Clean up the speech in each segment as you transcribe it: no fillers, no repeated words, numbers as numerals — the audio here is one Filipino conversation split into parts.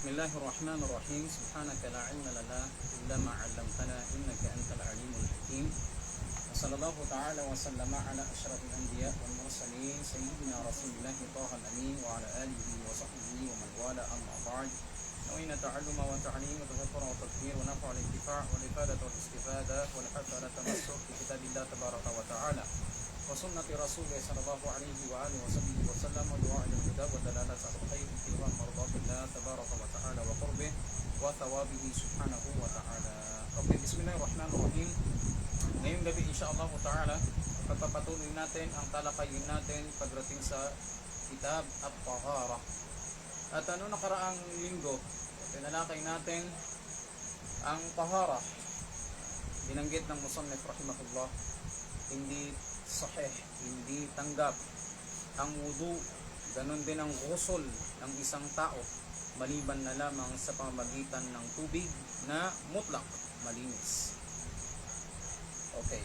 بسم الله الرحمن الرحيم سبحانك لا علم لنا إلا ما علمتنا إنك أنت العليم الحكيم وصلى الله تعالى وسلم على أشرف الأنبياء والمرسلين سيدنا رسول الله طه الأمين وعلى آله وصحبه ومن والاه أما بعد نوينا تعلم وتعليم وتذكر وتذكير ونفع الانتفاع والإفادة والاستفادة والحث على التمسك بكتاب الله تبارك وتعالى وسنة رسوله صلى الله عليه وآله وصحبه وسلم ودعاء إلى الهدى والدلالة على الخير ابتغاء مرضات الله تبارك وتعالى وقربه وثوابه سبحانه وتعالى. Okay, Bismillahirrahmanirrahim. Ngayong gabi insyaAllah ta'ala pagpapatuloy natin ang talakayin natin pagdating sa kitab at-tahara. At nakaraang linggo tinalakay natin ang tahara. Binanggit ng musannif rahimahullah, hindi sahih, hindi tanggap ang wudu, ganon din ang ghusl ng isang tao maliban na lamang sa pamamagitan ng tubig na mutlak malinis. Okay,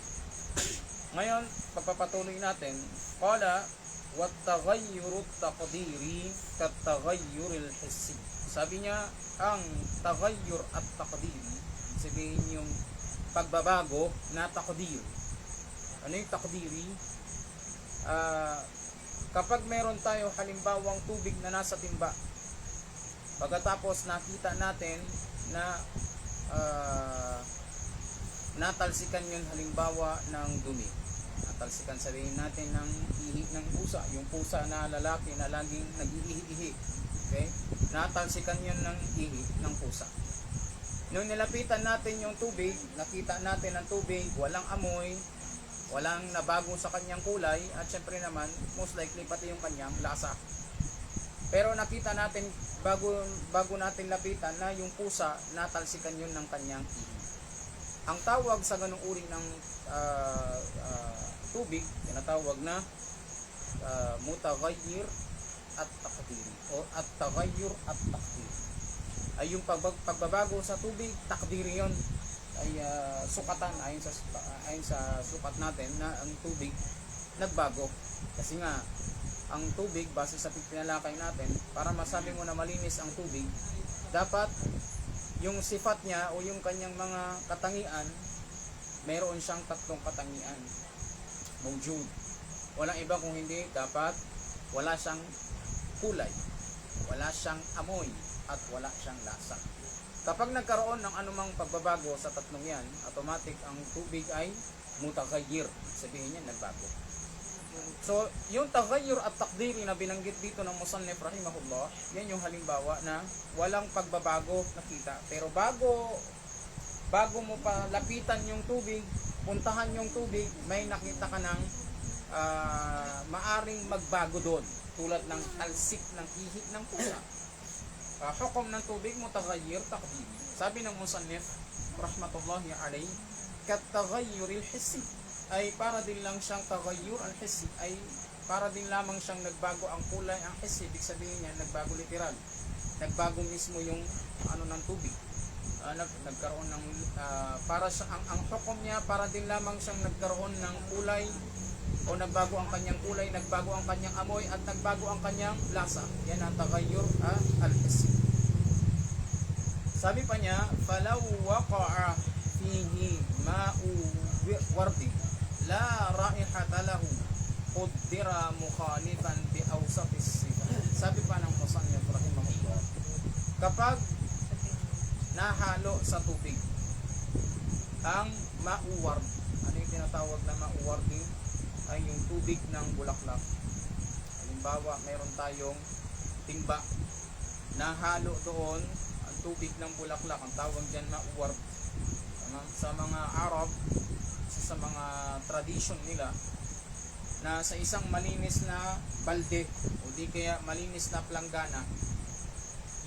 ngayon pagpapatuloy natin, qala wat taghayyuru taqdiri kat taghayyuril hissi. Sabi niya, ang taghayyur at taqdiri, sabihin yung pagbabago na taqdir. Ano yung takdiri? Kapag meron tayo halimbawang tubig na nasa timba, pagkatapos nakita natin na natalsikan yun halimbawa ng dumi, natalsikan sabihin natin ng ihi ng pusa, yung pusa na lalaki na laging nag-ihi-ihi, okay? Natalsikan yun ng ihi ng pusa. Nung nilapitan natin yung tubig, nakita natin ang tubig, walang amoy, walang nabago sa kanyang kulay, at syempre naman most likely pati yung kanyang lasa. Pero nakita natin bago natin lapitan na yung pusa natalsikan yun ng kanyang ihi. Ang tawag sa ganung uri ng tubig, tinatawag na mutaghayyir at takdiri o at taghayyur at takdiri. Ay yung pagbabago sa tubig, takdiri yun, ay sukatan ayon sa sukat natin na ang tubig nagbago. Kasi nga ang tubig, base sa pinalakay natin, para masabi mo na malinis ang tubig, dapat yung sifat niya o yung kanyang mga katangian, meron siyang tatlong katangian. Mawjud. Walang iba kung hindi, dapat wala siyang kulay, wala siyang amoy, at wala siyang lasa. Kapag nagkaroon ng anumang pagbabago sa tatlong yan, automatic ang tubig ay mutaghayyir. Sabihin niya, nagbago. So, yung taghayyur at takdiri na binanggit dito ng musannif rahimahullah, yan yung halimbawa na walang pagbabago nakita. Pero bago mo pa lapitan yung tubig, puntahan yung tubig, may nakita ka ng maaring magbago doon. Tulad ng talsik ng ihi ng pusa. Hukom ng tubig, mutaghayyir, takdiri. Sabi ng musannif rahmatullahi alayhi, kat taghayyuril hissi, ay para din lang siyang taghayyur al hissi, ay para din lamang siyang nagbago ang kulay. Ang hissi, ibig sabihin niya nagbago literal, nagbago mismo yung ano ng tubig, nagkaroon ng para sa ang hukom niya, para din lamang siyang nagkaroon ng kulay o nagbago ang kanyang kulay, nagbago ang kanyang amoy, at nagbago ang kanyang lasa. Yan ang taghayyur al-hissi. Sabi pa niya, falaw waqa'a fihi ma'u wardi la raihata lahu qaddira mukhalifan bi awsatis sifat. Sabi pa ng musannif rahimahullah, kapag nahalo sa tubig ang ma'u ward, ano yung tinatawag na ma'u wardi? Ay yung tubig ng bulaklak. Halimbawa, mayroon tayong timba, nahalo doon ang tubig ng bulaklak, ang tawag dyan ma'uward. Sa mga Arab, sa mga tradition nila, na sa isang malinis na balde o di kaya malinis na planggana,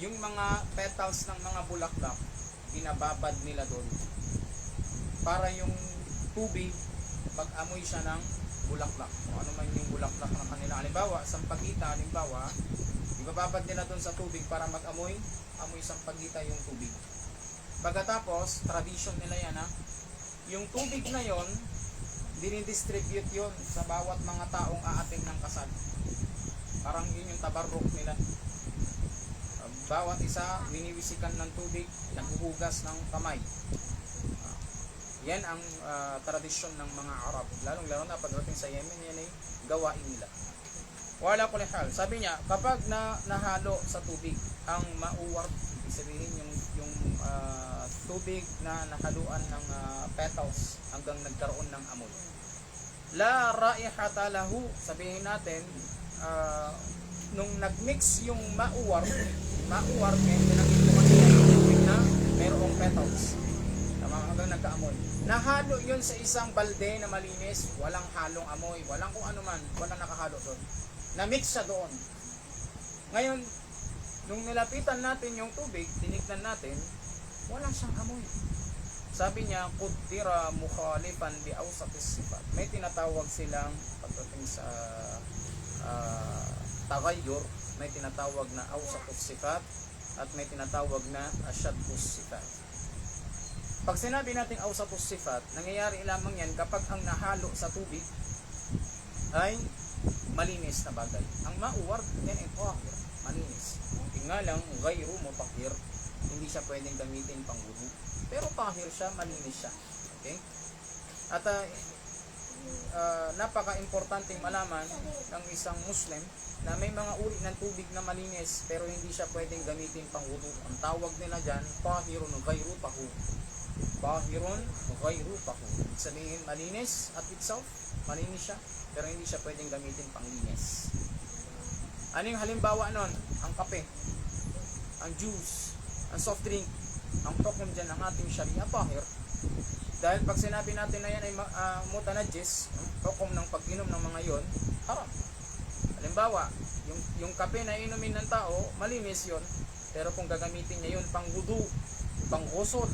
yung mga petals ng mga bulaklak binababad nila doon para yung tubig pag-amoy siya ng bulaklak, o ano man yung bulaklak na kanila. Halimbawa, sampagita, halimbawa, ibababad nila doon sa tubig para mag-amoy sampagita yung tubig. Pagkatapos, tradition nila yan, yung tubig na yon, dinidistribute yon sa bawat mga taong aating ng kasal. Parang yun yung tabarruk nila. bawat isa winiwisikan ng tubig, naghuhugas ng kamay. Yan ang tradisyon ng mga Arab. Lalong-lalo na pagdating sa Yemen, yan ay gawain nila. Wala kulli hal. Sabi niya, kapag nahalo sa tubig ang mauwar, ibig sabihin yung tubig na nahaluan ng petals hanggang nagkaroon ng amoy. La raihata lahu, sabihin natin, nung nagmix yung mauwar kaya pinagin ko kanina yung tubig na mayroong petals. Tama, hanggang nagkaamoy. Nahalo yun sa isang balde na malinis, walang halong amoy, walang kung ano man, walang nakahalo doon. Na-mix siya doon. Ngayon, nung nilapitan natin yung tubig, tinignan natin, wala siyang amoy. Sabi niya, Qudira mukhalifan bi awsatis sifat. May tinatawag silang, pagdating sa tagayyur, may tinatawag na awsatus sifat at may tinatawag na asyadus sifat. Pag sinabi natin awsatus sifat, nangyayari lamang yan kapag ang nahalo sa tubig ay malinis na bagay. Ang mauwar, yan ay tahir, malinis. Nga lang, ghayru mutahhir, hindi siya pwedeng gamitin pang wudu. Pero tahir siya, malinis siya. Okay? At napaka-importanting malaman ng isang Muslim na may mga uri ng tubig na malinis pero hindi siya pwedeng gamitin pang wudu. Ang tawag nila dyan, tahirun ghayru tahur. Tahirun ghayru tahur. Sabihin, malinis at itself, malinis siya pero hindi siya pwedeng gamitin pang linis. Ano yung halimbawa nun? Ang kape, ang juice, ang soft drink, ang hukom dyan ng ating sharia, tahir. Dahil pag sinabi natin na yan ay mutanajis, hukom ng pag-inom ng mga yon, haram. Halimbawa, yung kape na inumin ng tao, malinis yon, pero kung gagamitin niya yun pang wudu, pang ghusl,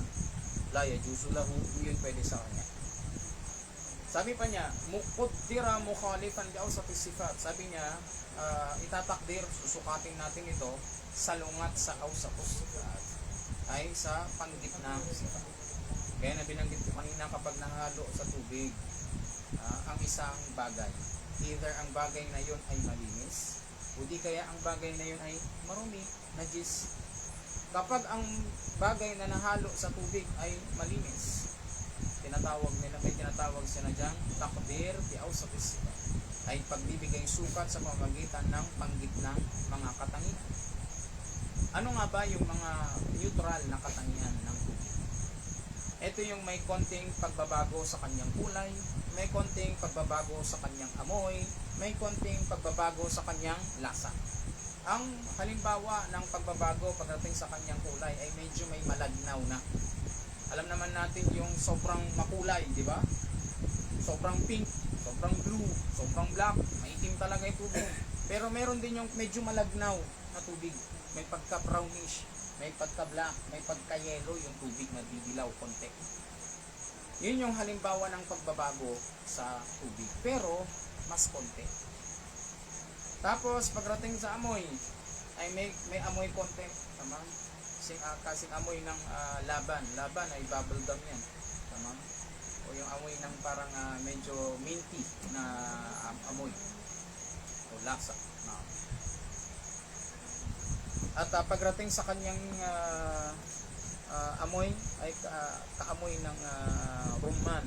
la yajuzu lahu, yun pwede sa kanya. Sabi pa niya, muqaddira mukhalifan bi awsatis sifat. Sabi niya, itatakdir, susukatin natin ito sa lungat sa awsatus sifat, ay sa panggitnang sifat. Kaya na binanggit ko kanina, kapag nahalo sa tubig ang isang bagay, either ang bagay na yun ay malinis o di kaya ang bagay na yun ay marumi, najis. Kapag ang bagay na nahalo sa tubig ay malinis, tinatawag nila, may tinatawag sila dyan, takdir bi awsatis sifat, ay pagbibigay sukat sa pamamagitan ng panggitnang mga katangian. Ano nga ba yung mga neutral na katangian ng tubig? Ito yung may konting pagbabago sa kanyang kulay, may konting pagbabago sa kanyang amoy, may konting pagbabago sa kanyang lasa. Ang halimbawa ng pagbabago pagdating sa kanyang kulay ay medyo may malagnaw na. Alam naman natin yung sobrang makulay, di ba? Sobrang pink, sobrang blue, sobrang black, maitim talaga yung tubig. Pero meron din yung medyo malagnaw na tubig. May pagka-brownish, may pagka-black, may pagka-yellow yung tubig na didilaw konti. Yun yung halimbawa ng pagbabago sa tubig. Pero mas konti. Tapos pagdating sa amoy, ay may amoy konti. Tama? Kasing amoy ng laban. Laban ay bubble gum yan. Tama? O yung amoy ng parang medyo minty na amoy. O lasa. At pagdating sa kanyang amoy ay kaamoy ng rumman.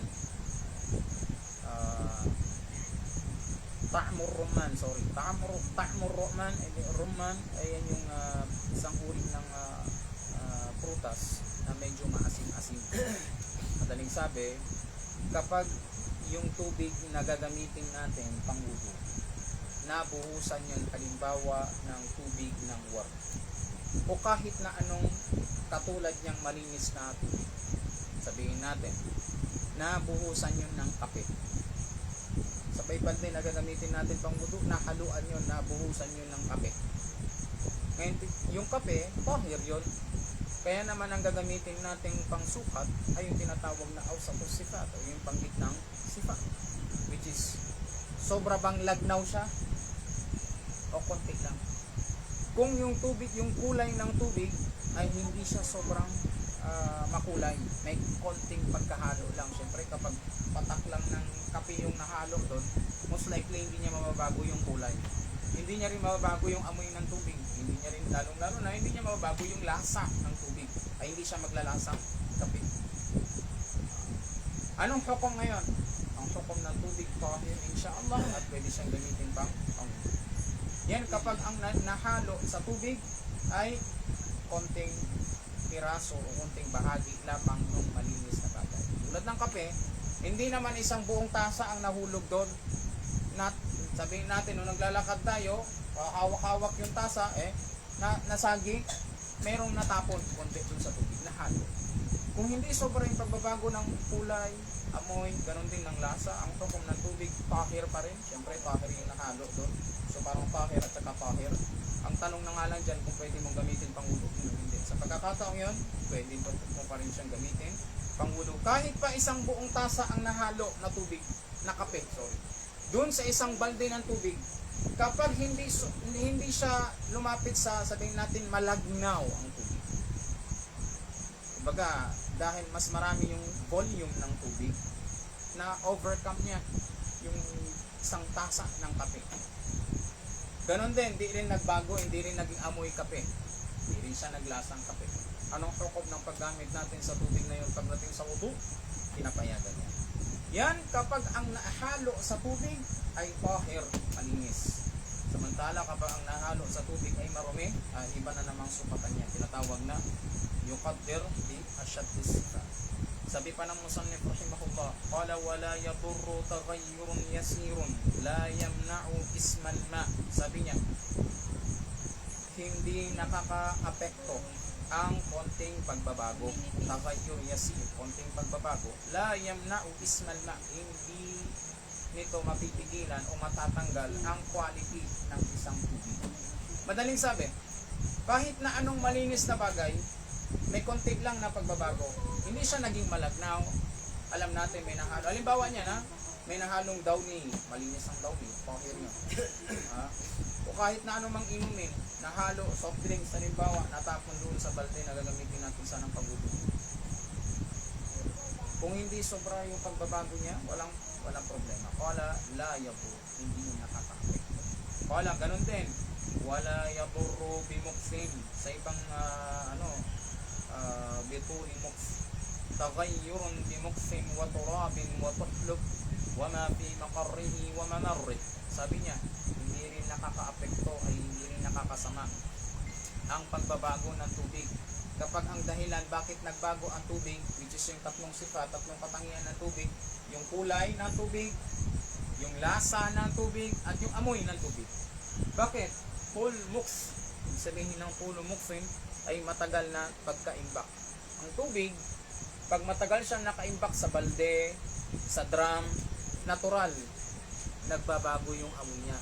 Ta'mur rumman, sorry. Ta'mur rumman, rumman ay yan yung isang uri ng prutas na medyo maasim-asim. Madaling sabi, kapag yung tubig na gagamitin natin pang wudu, nabuhusan yan halimbawa ng tubig ng ward o kahit na anong katulad niyang malinis na tubig, sabihin natin nabuhusan yun ng kape, sabay balde na gagamitin natin pang wudu, nahaluan yun, nabuhusan yun ng kape. Ngayon yung kape, tahir yun. Kaya naman ang gagamitin natin pang sukat ay yung tinatawag na awsatus sifat o yung panggitnang sifat, which is sobra bang lagnaw siya o konti lang. Kung yung tubig, yung kulay ng tubig ay hindi siya sobrang makulay, may konting pagkahalo lang. Siyempre kapag patak lang ng kape yung nahalo doon, most likely hindi niya mababago yung kulay. Hindi niya rin mababago yung amoy ng tubig. Hindi niya rin, lalong-lalo na, hindi niya mababago yung lasa ng tubig. Ay hindi siya maglalasang kape. Anong hukom ngayon? Ang hukom ng tubig, tahir insyaAllah, at pwede siyang gamitin pang pangulo. Yan kapag ang nahalo sa tubig ay konting piraso o konting bahagi lamang ng malinis na bagay. Tulad ng kape, hindi naman isang buong tasa ang nahulog doon. Sabihin natin, nung naglalakad tayo, hawak-hawak yung tasa, nasagi, merong natapon konti dun sa tubig, nahalo. Kung hindi sobra yung pagbabago ng kulay, amoy, ganun din ng lasa, ang hukom ng tubig, tahir pa rin. Siyempre, tahir yung nahalo doon. So parang tahir at saka tahir. Ang tanong na nga lang dyan kung pwede mong gamitin panghulo o hindi. Sa pagkakataong yun, pwede mo pa rin siyang gamitin panghulo. Kahit pa isang buong tasa ang nahalo na tubig, na kape, doon sa isang balde ng tubig, kapag hindi siya lumapit sa, sabihin natin, malagnaw ang tubig. Kumbaga, dahil mas marami yung volume ng tubig, na overcome niya yung isang tasa ng kape. Ganon din, hindi rin nagbago, hindi rin naging amoy kape. Hindi rin siya naglasang kape. Anong hukom ng paggamit natin sa tubig na yun pagdating sa wudu? Pinapayagan niya. Yan kapag ang nahalo sa tubig ay tahir, malinis. Samantala kapag ang nahalo sa tubig ay marumi, iba na namang supatan niya. Tinatawag na yuqaddir bi ashaddis sifa. Sabi pa ng musannif rahimahullah, qala wala yadurru taghayyurun yasirun la yamna'u ismal ma. Sabi niya, hindi nakaka-apekto ang konting pagbabago, taghayyur yasir, konting pagbabago, la yamna'u ismal ma, hindi nito mapipigilan o matatanggal ang quality ng isang tubig. Madaling sabi, kahit na anong malinis na bagay, may konti lang na pagbabago, hindi siya naging malagnaw. Alam natin may nahalo. Halimbawa niya na, may nahalong downy, malinis ang downy, tahir niya. O kahit na anong mang inumin, nahalo, soft drinks, halimbawa, natapon doon sa balde na gagamitin natin sa ng pagbuto. Kung hindi sobra yung pagbabago niya, walang problema. Wala la yabu, hindi nakaka-apekto. Wala, ganun din. Wala yadurru bimuksin. Sa ibang bituri muks. Taghayyurun bimuksin wa turabin wa tuhlub wa ma fi maqarrihi wa mamarrih. Sabi niya, hindi rin nakaka-apekto ay hindi rin nakakasama ang pagbabago ng tubig. Kapag ang dahilan bakit nagbago ang tubig, which is yung tatlong sifa, tatlong katangian ng tubig, yung kulay ng tubig, yung lasa ng tubig, at yung amoy ng tubig. Bakit? Pul muks, sabihin ng pul muksin, ay matagal na pagkaimbak. Ang tubig, pag matagal siyang nakaimbak sa balde, sa drum, natural, nagbabago yung amoy niya.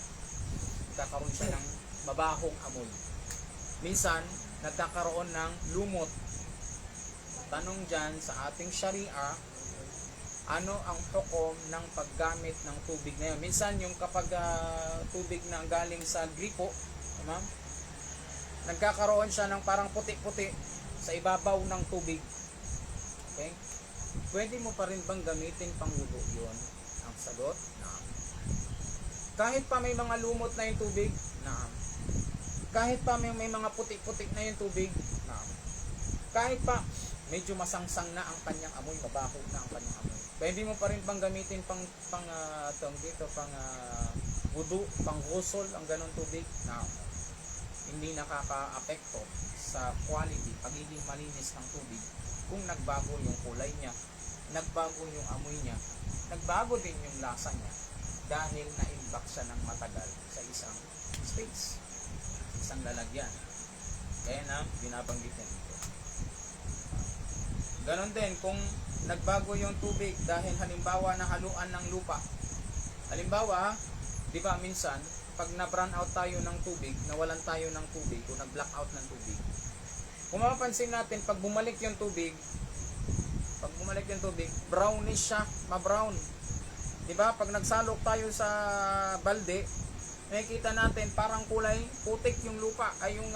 Nagkakaroon siya ng mabahong amoy. Minsan, nagkakaroon ng lumot. Tanong dyan sa ating sharia, ano ang hukom ng paggamit ng tubig na yun? Minsan yung kapag tubig na galing sa gripo, nagkakaroon siya ng parang puti-puti sa ibabaw ng tubig. Okay? Pwede mo pa rin bang gamitin panghulo yun? Ang sagot, naam. Kahit pa may mga lumot na yung tubig, naam. Kahit pa may mga putik-putik na yung tubig, kahit pa medyo masangsang na ang kanyang amoy, mabaho na ang kanyang amoy, pwede mo pa rin bang gamitin pang wudu, pang ghusl, ang ganong tubig? Hindi nakaka-apekto sa quality, pagiging malinis ng tubig kung nagbago yung kulay niya, nagbago yung amoy niya, nagbago din yung lasa niya dahil na-imbak siya ng matagal sa isang space, isang lalagyan. Kaya na binabanggit yan ito. Ganon din kung nagbago yung tubig dahil halimbawa nahaluan ng lupa. Halimbawa, di ba minsan pag na-brown out tayo ng tubig, nawalan tayo ng tubig o nag-black out ng tubig, kung mapapansin natin pag bumalik yung tubig, brownish siya, ma-brown. Di ba? Pag nagsalok tayo sa balde, nakikita natin parang kulay putik yung lupa ay yung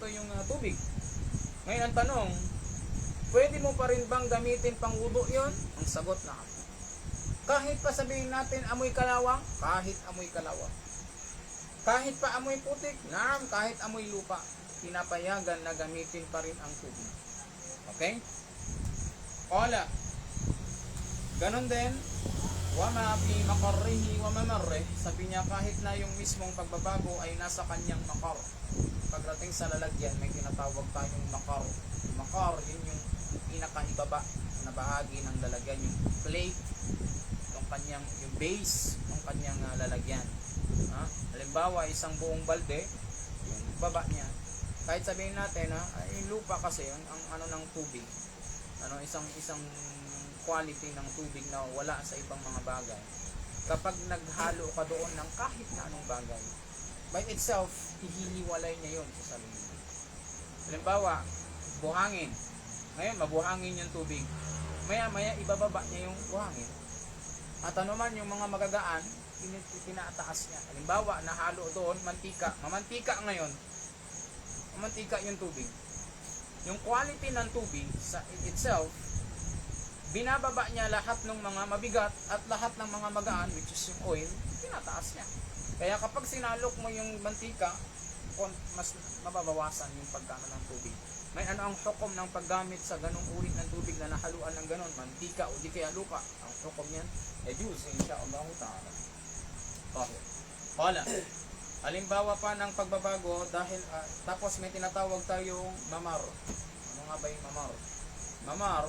yung tubig. Ngayon ang tanong, pwede mo pa rin bang gamitin pang wudu yon? Ang sagot na kahit pa sabihin natin amoy kalawang, kahit amoy kalawang, Kahit pa amoy putik, naam, kahit amoy lupa, pinapayagan na gamitin pa rin ang tubig. Okay? Qala, ganon din, wama fi maqarrihi wa mamarrih, sabi niya kahit na yung mismong pagbabago ay nasa kanyang makar. Pagdating sa lalagyan, may tinatawag tayong makar. Makar, yun yung pinakaibaba na bahagi ng lalagyan, yung plate, yung base ng kanyang lalagyan. Halimbawa, isang buong balde, yung baba niya. Kahit sabihin natin, ay lupa kasi ang ano ng tubig. Isang quality ng tubig na wala sa ibang mga bagay. Kapag naghalo ka doon ng kahit na anong bagay, by itself, ihiliwalay niya yun sa sarili. Halimbawa, buhangin. Ngayon, mabuhangin yung tubig. Maya-maya, ibababa niya yung buhangin. At ano man yung mga magagaan, pinataas niya. Halimbawa, nahalo doon, mantika. Mamantika ngayon. Mamantika yung tubig. Yung quality ng tubig sa itself, binababa niya lahat ng mga mabigat at lahat ng mga magaan, which is yung oil, pinataas niya. Kaya kapag sinalok mo yung mantika, mas mababawasan yung pagkano ng tubig. May ano ang hukom ng paggamit sa ganong uri ng tubig na nahaluan ng ganon, mantika o di kaya lupa. Ang hukom niyan, juice, insha'Allah ta'ala. Okay. Wala. Halimbawa pa ng pagbabago dahil tapos may tinatawag tayong mamar. Ano nga ba yung mamar? Mamar,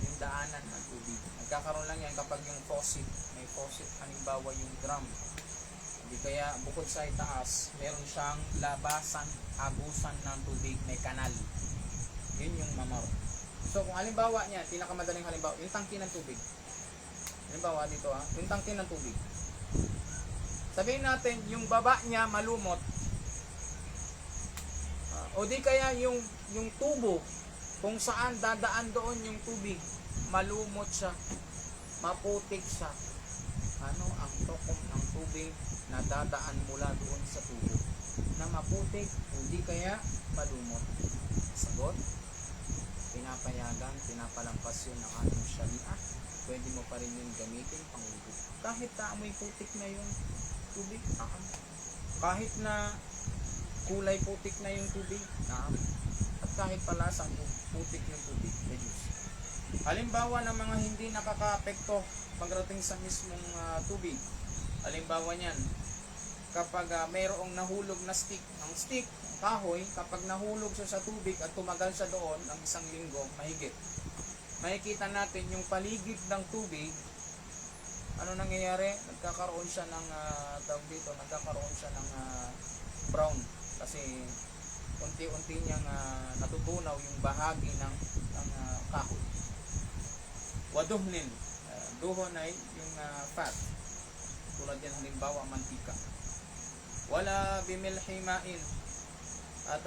yung daanan ng tubig. Nagkakaroon lang yan kapag yung faucet, may faucet, halimbawa yung drum. Hindi kaya bukod sa itaas, meron siyang labasan, agusan ng tubig, may kanal. Yun yung mamar. So kung halimbawa niya, pinakamadaling halimbawa, yung tangke ng tubig. Halimbawa dito yung tangke ng tubig. Sabihin natin, yung baba niya malumot. O di kaya yung tubo, kung saan dadaan doon yung tubig, malumot siya, maputik siya. Ano ang tokom ng tubig na dadaan mula doon sa tubo? Na maputik, hindi kaya malumot. Sagot? Pinapayagan, pinapalampas yun ng ating sharia. Pwede mo pa rin yung gamitin pangluto. Kahit na amoy putik na yung tubig, kahit na kulay putik na yung tubig, at kahit palasang putik yung tubig, halimbawa ng mga hindi nakaka-apekto pagdating sa mismong tubig. Halimbawa niyan, kapag mayroong nahulog na stick, ang stick, kahoy, kapag nahulog siya sa tubig at tumagal siya doon ng isang linggo, mahigit, makikita natin yung paligid ng tubig. Ano nangyayari? Nagkakaroon siya ng nagkakaroon siya ng brown kasi unti-unti niyang natutunaw yung bahagi ng kahoy. Waduhnin, duhon ay yung fat, tulad yan halimbawa mantika. Wala bimilhimain, at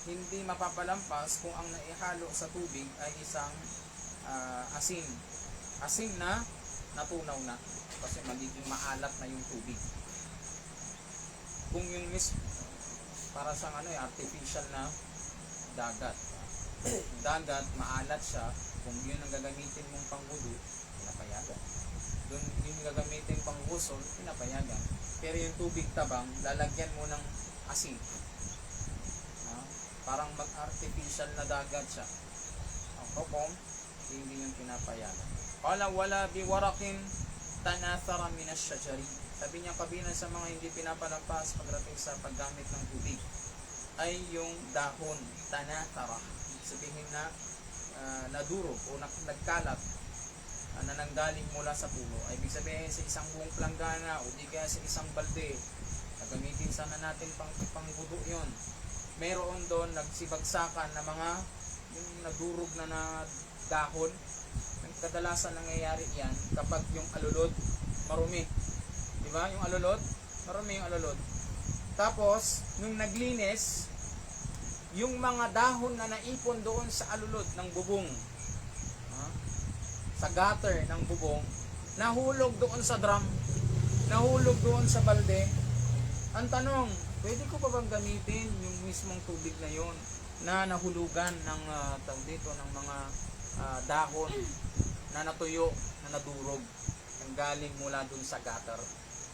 hindi mapapalampas kung ang naihalo sa tubig ay isang asin na natunaw na kasi magiging maalat na yung tubig. Kung yung para sa artificial na dagat, maalat siya, kung yun ang gagamitin mong pangwudu, pinapayagan. Doon yung gagamitin pang ghusl, pinapayagan. Pero yung tubig tabang, lalagyan mo ng asin. Parang mag-artificial na dagat siya. Ang hukom, hindi yung pinapayagan. Qala wala biwarakin tanathara min ash-shajari. Sabi niya kabilang sa mga hindi pinapalampas pagdating sa paggamit ng tubig ay yung dahon, tanathara. Sabihin na nadurog o nagkalat na nanggaling mula sa puno. Ay ibig sabihin sa isang buong planggana o di kaya sa isang balde, gagamitin sana natin pangbudo yun. Meron doon nagsibagsakan na mga yung nadurog na dahon. Kadalasan nangyayari yan kapag yung alulod marumi. Diba? Yung alulod, marumi yung alulod. Tapos, nung naglinis, yung mga dahon na naipon doon sa alulod ng bubong, sa gutter ng bubong, nahulog doon sa drum, nahulog doon sa balde. Ang tanong, pwede ko pa bang gamitin yung mismong tubig na yon na nahulugan ng ng mga dahon na natuyo, na nadurog, nang galing mula dun sa gutter?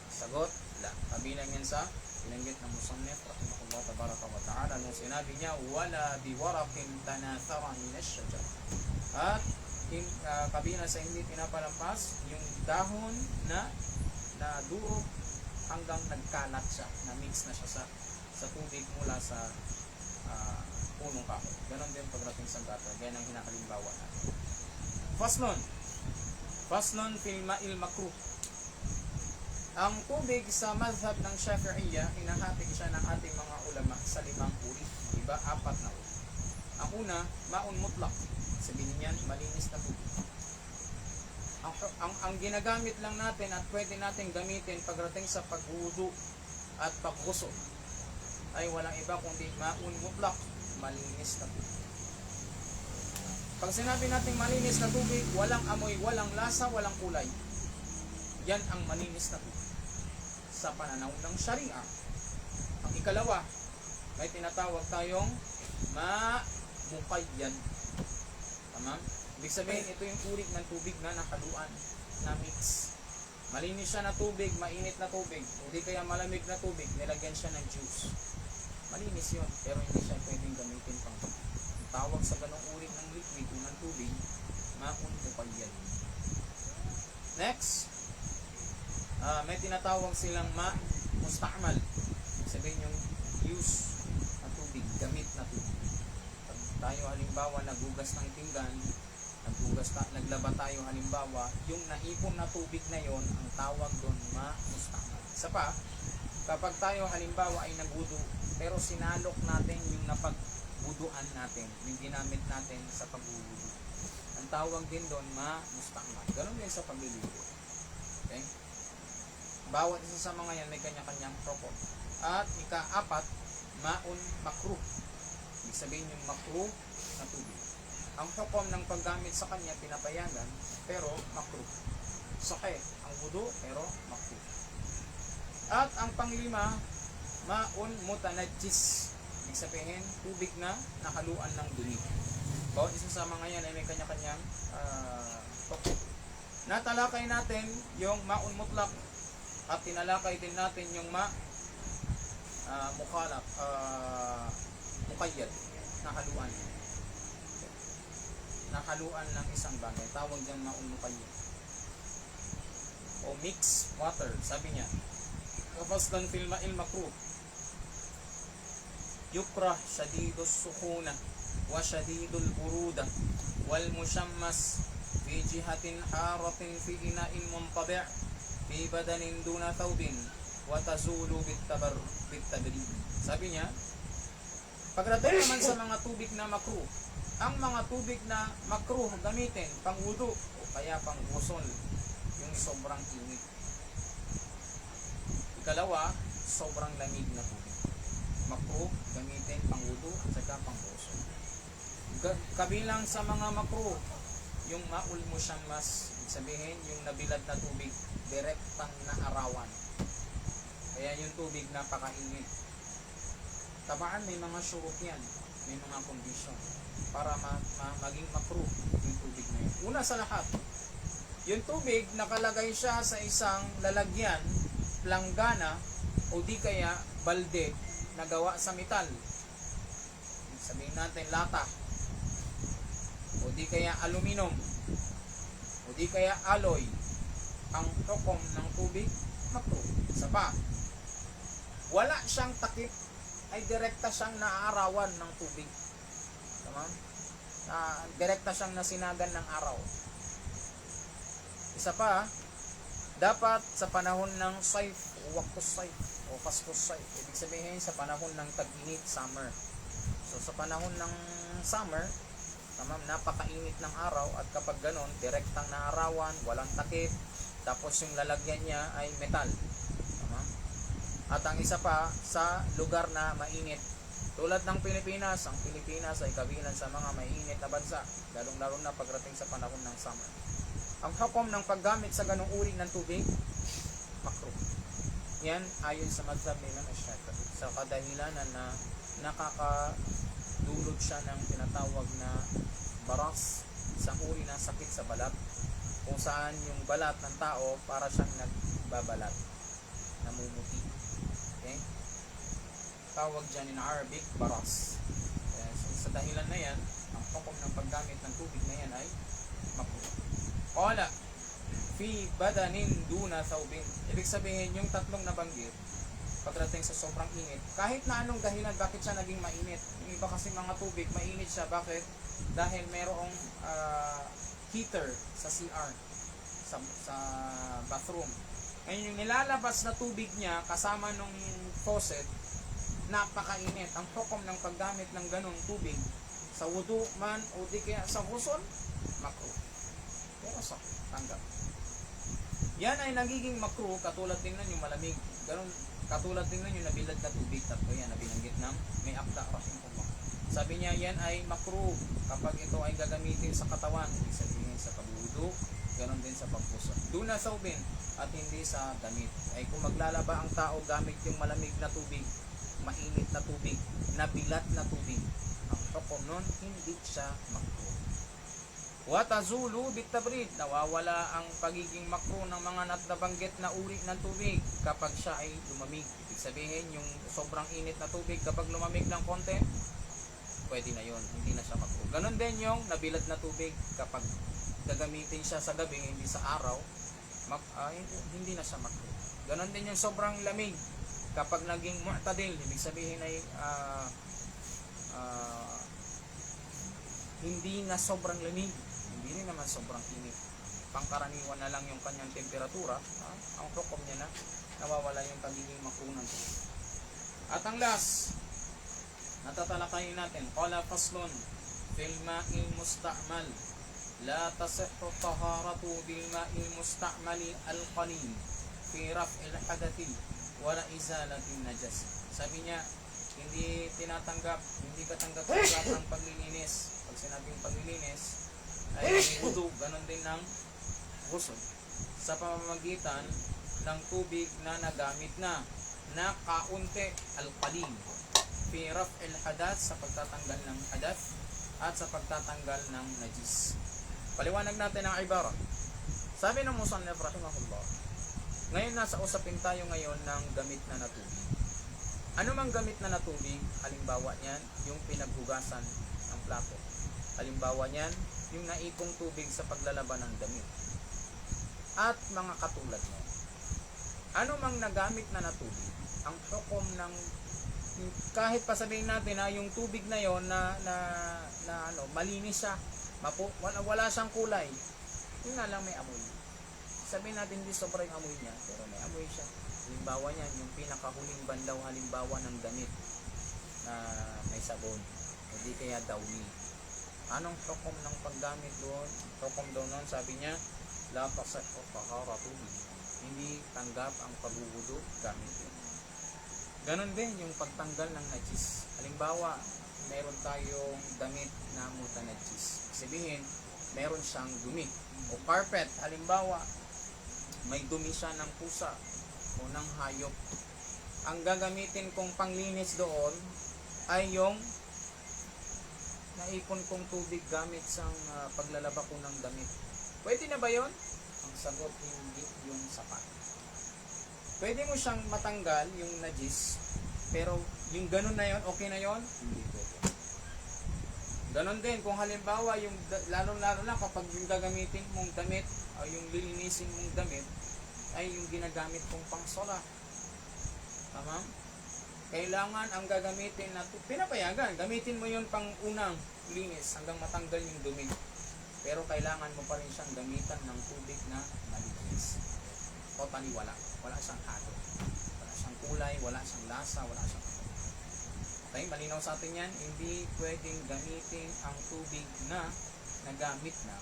Sagot, isda. Kabilang yan sa binanggit ng musannif rahimahullah tabaraka wa ta'ala nung sinabi niya wala biwaraqin tanathara min ash-shajar. At kabilang sa hindi pinapalampas yung dahon na durog hanggang nagkalat siya, na mix na siya sa tubig mula sa punong kahoy. Ganon din pagdating sa gata, gaya ng hinakalimbawa natin. Faslon fil ma'il makruh. Ang tubig sa madhab ng Shafi'iyya, hinahati siya ng ating mga ulama sa 5 uri. Diba? 4 na uri. Ang una, ma'un mutlaq. Sabihin niyan, malinis na tubig. Ang ginagamit lang natin at pwede natin gamitin pagdating sa pagwudu at pagghusl ay walang iba kundi ma'un mutlaq, malinis na tubig. Pag sinabi natin malinis na tubig, walang amoy, walang lasa, walang kulay. Yan ang malinis na tubig sa pananaw ng Sharia. Ang ikalawa, may tinatawag tayong ma-muqayyad. Tama? Ibig sabihin, ito yung uri ng tubig na nakaluan, na mix. Malinis siya na tubig, mainit na tubig, o di kaya malamig na tubig, nilagyan siya ng juice. Malinis yun, pero hindi siya pwedeng gamitin pang tawag sa ganong uri ng liquid o ng tubig, ma'un muqayyad. Next, may tinatawag silang musta'mal. Sabihin yung use na tubig, gamit na tubig. Pag tayo halimbawa nagugas ng pinggan, naglaba tayo halimbawa, yung naipon na tubig na yon ang tawag doon musta'mal. Isa pa, kapag tayo halimbawa ay nagwudu, pero sinalok natin yung napagwuduan natin, yung ginamit natin sa pagwudu, ang tawag din doon musta'mal. Ganun din sa pagliligo. Okay? Bawat isa sa mga yan may kanya-kanyang proko. At ika-4, ma'un makruh. Ibig sabihin yung makruh na tubig. Ang hukom ng paggamit sa kanya pinapayagan, pero makruh. Sahih ang wudu, pero makruh. At ang panglima, ma'un mutanajjis. Ibig sabihin, tubig na nakaluan ng dumi. Bawat isa sa mga yan ay may kanya-kanyang hukom. Natalakay natin yung ma'un mutlaq at tinalakay din natin yung muqayyad, nakaluan ng isang bagay, tawag dyan ma'un muqayyad o mix water. Sabi niya, faslun fil ma'il makruh, yukrah shadidus sukhuna wa shadidul buruda wal mushammas fi jihatin haratin fi ina'in muntabi' fi badanin duna thawbin wa tazulu bitabrid. Sabi niya, pagdating naman sa mga tubig na makruh, ang mga tubig na makruh gamitin pang wudu o kaya pang ghusl, yung sobrang init. Ikalawa, sobrang lamig na tubig. Makruh gamitin pang wudu at saka pang ghusl. Kabilang sa mga makruh, yung ma'ul mushammas, sabihin yung nabilad na tubig, direktang na arawan. Kaya yung tubig napakainit. Tabaan may mga syurut yan, may mga condition para maging makruh yung tubig na yun. Una sa lahat, yung tubig nakalagay siya sa isang lalagyan, planggana o di kaya balde na gawa sa metal. Sabihin natin lata o di kaya aluminum o di kaya alloy. Ang hukom ng tubig, makruh. Isa pa, wala siyang takip, ay direkta siyang naaarawan ng tubig. Tama? Direkta siyang nasinagan ng araw. Isa pa, dapat sa panahon ng saif o waktus saif o fastus saif, ibig sabihin sa panahon ng tag-init, summer. So sa panahon ng summer, tama, napakainit ng araw, at kapag ganon, direktang naarawan, walang takip, tapos yung lalagyan niya ay metal. Tama? At ang isa pa, sa lugar na mainit. Tulad ng Pilipinas, ang Pilipinas ay kabilang sa mga mainit na bansa, lalong-lalo na pagdating sa panahon ng summer. Ang hukom ng paggamit sa ganong uri ng tubig, makruh. Yan ayon sa madhab ni Imam Shafi'i, sa kadahilanan na nakakadulot siya ng tinatawag na baras, isang uri ng sakit sa balat, kung saan yung balat ng tao para siyang nagbabalat. namumuti. Okay? Tawag dyan in Arabic, baras. So, sa dahilan na yan, ang hukom ng paggamit ng tubig na yan ay makruh. Qala, fi badanin duna thawbin. Ibig sabihin, yung tatlong nabanggit, pagdating sa sobrang init, kahit na anong dahilan, bakit siya naging mainit? Yung iba kasi mga tubig, mainit siya. Bakit? Dahil merong heater sa CR, sa bathroom. Ngayon, yung nilalabas na tubig niya, kasama nung faucet, napakainit. Ang hukom ng paggamit ng ganong tubig, sa wudu man o di kaya sa ghusl, makruh. Pero sa tanggap. Yan ay nagiging makruh, katulad din nun yung malamig. Ganun, katulad din nun yung nabilad na tubig. Tatlo yan na binanggit ng may akda rahimahullah. Sabi niya, yan ay makruh kapag ito ay gagamitin sa katawan. Ibig sabihin sa pagwudu, ganon din sa pagpuso. Duna thawbin, at hindi sa damit. Ay kung maglalaba ang tao gamit yung malamig na tubig, mainit na tubig, nabilat na tubig, ang hukom nun, hindi siya makruh. Watazulu bitabrid, nawawala ang pagiging makruh ng mga nabanggit na uri ng tubig kapag siya ay lumamig. Ibig sabihin, yung sobrang init na tubig kapag lumamig ng konti, pwede na yon, hindi na siya makruh. Ganon din yung nabilad na tubig kapag gagamitin siya sa gabi, hindi sa araw, hindi na siya makruh. Ganon din yung sobrang lamig kapag naging mu'tadil, ibig sabihin ay hindi na sobrang lamig, hindi rin naman sobrang init, pangkaraniwan na lang yung kanyang temperatura, ang hukom niya na nawawala yung pagiging makruh ng tubig. At ang last natatalakayin natin, qala faslun fil ma'il musta'mal la tasihhu taharatu bil ma'il musta'mali al qalil fi raf'il hadathi wala izalatin najas. Sabi niya, hindi katanggap-tanggap ang paglilinis. Pag sinabing paglilinis ay wudu, ganon din ng ghusl, sa pamamagitan ng tubig na nagamit na kaunti, al-qalil, fi raf'il hadath, sa pagtatanggal ng hadath at sa pagtatanggal ng najis. Paliwanag natin ang ibara. Sabi ng musannif rahimahullah, ngayon nasa usapin tayo ngayon ng gamit na tubig. Ano mang gamit na tubig, halimbawa niyan, yung pinaghugasan ng plato. Halimbawa niyan, yung naipong tubig sa paglalaban ng damit. At mga katulad mo. Ano mang nagamit na tubig, ang hukom ng, kahit pa sabihin natin na yung tubig na yon na malinis siya, wala siyang kulay, yun na lang may amoy. Sabihin natin hindi sobrang amoy niya, pero may amoy siya. Halimbawa niyan, yung pinakahuling banlaw halimbawa ng damit na may sabon, hindi kaya dawli. Anong hukom ng paggamit doon? Hukom doon nun, sabi niya, la tasihhu taharatu bihi, hindi tanggap ang pagwudu gamit yun. Ganon din yung pagtanggal ng najis. Halimbawa, meron tayong damit na mutanajis. Sabihin, meron siyang dumi. O carpet, halimbawa, may dumi siya ng pusa o ng hayop. Ang gagamitin kong panglinis doon ay yung naipon kong tubig gamit sa paglalaba ko ng damit. Pwede na ba yon? Ang sagot, hindi yung sapat. Pwede mo siyang matanggal yung najis, pero yung ganun na yon, okay na yon? Hindi pwede. Ganon din kung halimbawa yung lalo-lalo na kapag yung gagamitin mong damit o yung lilinisin mong damit ay yung ginagamit kong pangsola. Tama? Kailangan ang gagamitin na pinapayagan, gamitin mo yun pang unang linis hanggang matanggal yung dumi. Pero kailangan mo pa rin siyang gamitan ng tubig na malinis. Totally wala siyang halo. Wala siyang kulay, wala siyang lasa, wala siyang okay, malinaw sa atin yan, hindi pwedeng gamitin ang tubig na nagamit na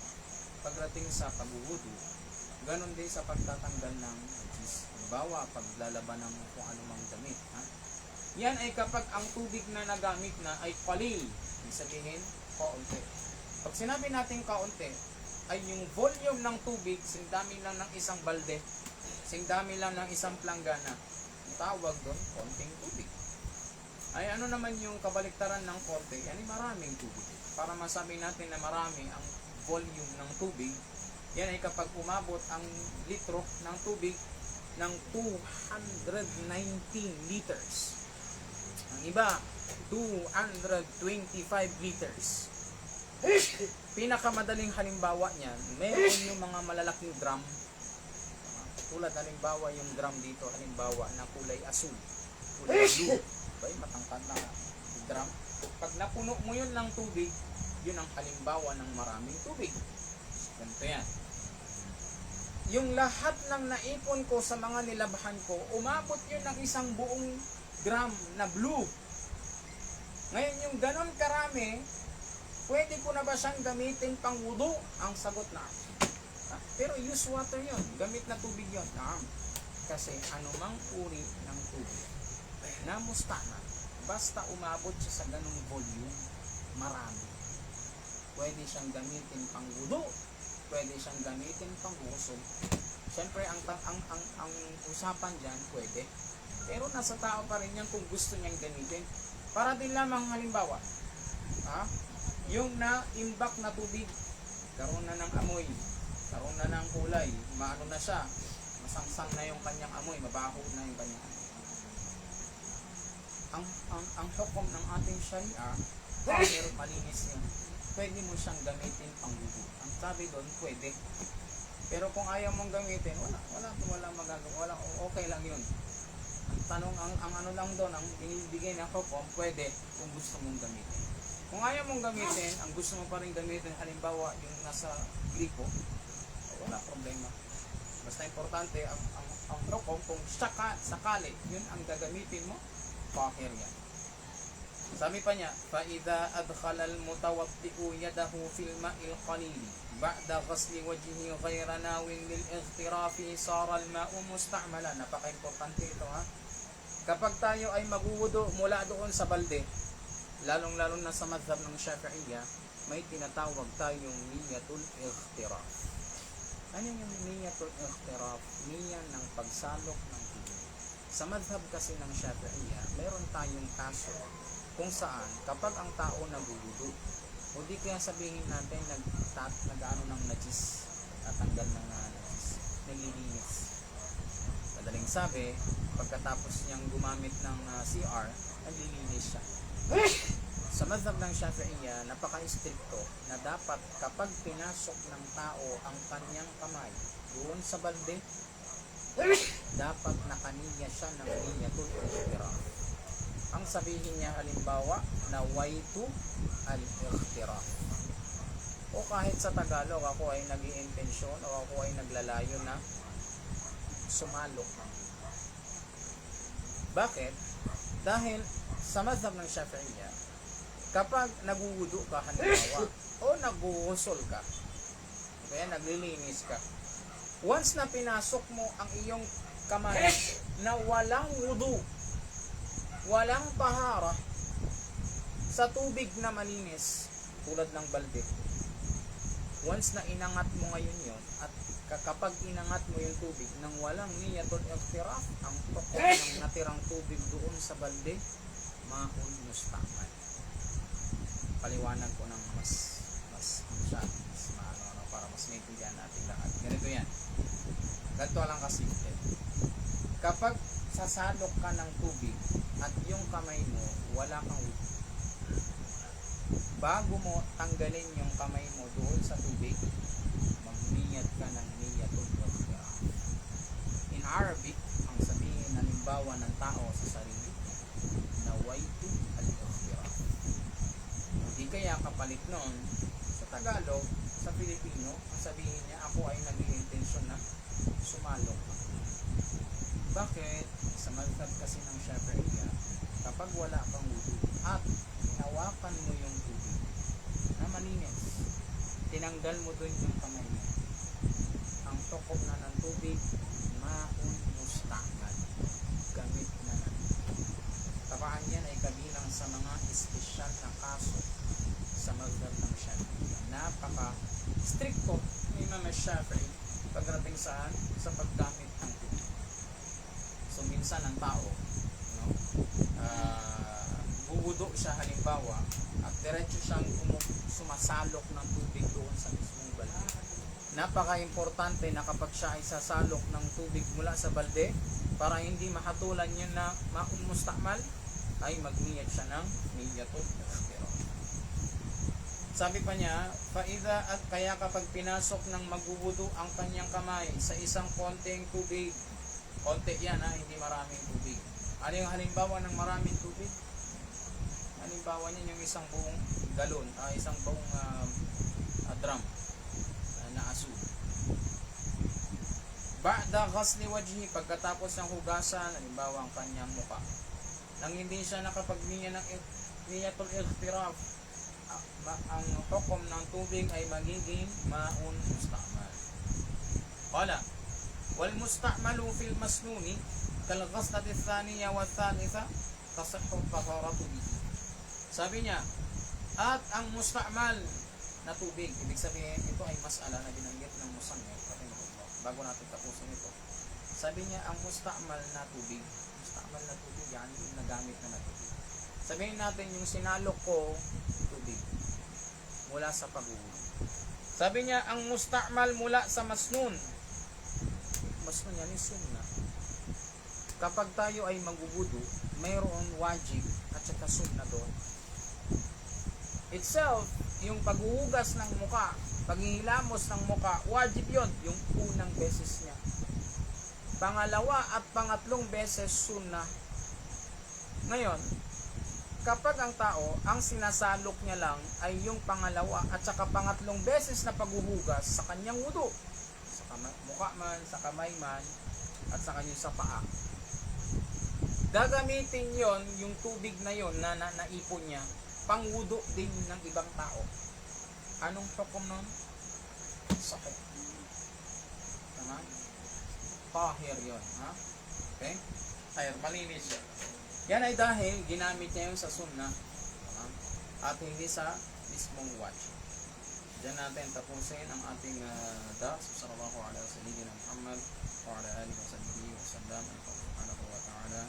pagdating sa pagwudu. Ganon din sa pagtatanggal ng najis. Halimbawa, paglalaban ng kung anumang damit. Yan ay kapag ang tubig na nagamit na ay qalil, ibig sabihin, kaunti. Pag sinabi natin kaunti, ay yung volume ng tubig, singdami lang ng isang balde, singdami lang ng isang planggana. Tawag doon, konting tubig. Ay ano naman yung kabaliktaran ng konti? Yan ay maraming tubig. Para masabi natin na marami ang volume ng tubig, yan ay kapag umabot ang litro ng tubig ng 219 liters. Ang iba, 225 liters. Pinakamadaling halimbawa niyan, meron yung mga malalaking drum. Tulad halimbawa yung drum dito, halimbawa na kulay asul, kulay blue. Bay, matangkad na drum. Pag napuno mo yun ng tubig, yun ang halimbawa ng maraming tubig. Ganito yan. Yung lahat ng naipon ko sa mga nilabhan ko, umabot yun ng isang buong drum na blue. Ngayon yung ganon karami, pwede ko na ba siyang gamitin pang wudu? Ang sagot na. Pero use water yun. Gamit na tubig yun. Kasi anumang uri ng tubig na musta'mal, basta umabot siya sa ganung volume, marami. Pwede siyang gamitin pang wudu, pwede siyang gamitin pang ghusl. Siyempre, ang usapan dyan, pwede. Pero nasa tao pa rin yan kung gusto niyang gamitin. Para din lamang halimbawa, yung na-imbak na tubig, karoon na ng amoy, karoon na ng kulay, maano na siya, masangsang na yung kanyang amoy, mabaho na yung kanyang amoy. Ang hukom ng ating sharia, pero malinis yun. Pwede mo siyang gamitin pang wudu. Ang sabi doon, pwede. Pero kung ayaw mong gamitin, wala magagawa, okay lang yun. Ang tanong, ang ano lang doon, ang binibigay ng hukom, pwede kung gusto mong gamitin. Kung ayaw mong gamitin, ang gusto mo pa rin gamitin, halimbawa yung nasa gripo, wala problema. Basta importante, ang hukom, kung sakali, yun ang gagamitin mo, tahir yan. Sabi pa niya, فَإِذَا أَدْخَلَ الْمُتَوَضِّئُ يَدَهُ فِي الْمَاءِ الْقَلِيلِ بَعْدَ غَسْلِ وَجْهِهِ غَيْرَ نَاوٍ لِلْإِغْتِرَافِ صَارَ الْمَاءُ مُسْتَعْمَلًا. Napaka-importante ito ha. Kapag tayo ay magwudu mula doon sa balde, lalong-lalo na sa madhab ng Shafi'iyya, may tinatawag tayong niyatul ightiraf. Ano yung niyatul ightiraf? Niya ng pagsalok ng tubig. Sa madhab kasi ng Shafi'iyya, meron tayong kaso kung saan kapag ang tao nagwudu, o di kaya sabihin natin nag-ano ng najis, tatanggal ng najis, naglilinis. Madaling sabi, pagkatapos niyang gumamit ng CR, naglilinis siya. Sa madhab ng Shafi'iyya, napaka-istrikto na dapat kapag pinasok ng tao ang kanyang kamay doon sa balde, dapat nakaniya siya ng niyatul ightiraf. Ang sabihin niya halimbawa, nawaitu al-ightiraf. O kahit sa Tagalog, ako ay nag-iintensyon o ako ay naglalayo na sumalok. Bakit? Dahil sa madhab ng Shafi'iyya, kapag nagwudu ka halimbawa o nagwusul ka, kaya naglilinis ka, once na pinasok mo ang iyong kamay na walang wudu, walang tahara, sa tubig na malinis tulad ng balde, once na inangat mo ngayon yun, at kapag inangat mo yung tubig nang walang niyatul ightiraf, ang toko ng natirang tubig doon sa balde, ma'un musta'mal. Paliwanag ko ng mas maano, para mas maintindihan natin lahat. Ganito yan. Ganito lang kasimple. Kapag sasalok ka ng tubig at yung kamay mo wala kang wudu, bago mo tanggalin yung kamay mo doon sa tubig, magniyat ka ng niyatul ightiraf. In Arabic, ang sabihin halimbawa ng tao sa sarili, nawaitu al-ightiraf. Hindi kaya kapalit noon, sa Tagalog, sa Filipino, ang sabihin niya, ako ay nag-iintensyon na sumalok. Bakit? Sa madhab kasi ng Shafi'iyya, kapag wala kang wudu at hinawakan mo yung tubig na malinis, tinanggal mo dun yung kamay mo, ang tokob na ng tubig, ma'un musta'mal, gamit na ng tubig. Tapaan yan ay kabilang sa mga espesyal na kaso sa madhab ng Shafi'iyya. Napaka-stricto ni Imam Shafi'i pagdating sa paggamit ng tubig. So minsan ang tao, bubudo siya halimbawa at diretso siyang sumasalok ng tubig doon sa mismong balde. napaka-importante na kapag siya ay sasalok ng tubig mula sa balde, para hindi mahatulan yun na ma'un musta'mal, ay magniyat siya ng niyatul ikhtiraf. Sabi pa niya, faida, at kaya kapag pinasok ng magwuwudu ang kanyang kamay sa isang konting tubig, konti yan ha, hindi maraming tubig. Ano yung halimbawa ng maraming tubig? Halimbawa niyan yung isang buong galon, isang buong drum na asul. Ba'da ghasli wajhi, pagkatapos ng hugasan, halimbawa ang kanyang muka, nang hindi siya nakapagniya ng niyatul ikhtiraf, ang hukom ng tubig ay magiging ma'un musta'mal. Qala, wal musta'malu fil masnuni kal ghaslati thaniya wa thalitha tasihhu taharatu bihi. Sabi niya, at ang musta'mal na tubig, ibig sabihin ito ay mas'ala na binanggit ng musannif bago natin tapusin ito. Sabi niya, ang musta'mal na tubig, yan yung nagamit na tubig. Sabihin natin yung sinalok ko tubig mula sa paghuhulog. Sabi niya, ang musta'mal mula sa masnun yan is sunna. Kapag tayo ay magwuwudu, mayroon wajib at saka sunna doon. Itself, yung paghuhugas ng muka, paghihilamos ng muka, wajib yon, yung unang beses niya. Pangalawa at pangatlong beses sunna. Ngayon, kapag ang tao, ang sinasalok niya lang ay yung pangalawa at saka pangatlong beses na paghuhugas sa kanyang wudu, sa mukha man, sa kamay man, at sa kanyang sa paa, gagamitin yon, yung tubig na yon na naipon niya, pang wudu din ng ibang tao. Anong hukom nun? Sahih. Tama? Tahir yun. Ha? Okay? Tahir, malinis yun. Yan ay dahil ginamit niya yun sa sunnah. Tama? At hindi sa mismong wajib. Diyan natin tapusin ang ating dars. Sallallahu alaihi wa sallam Muhammad wa ala alihi wa sahbihi wa sallam. Subhanahu wa ta'ala.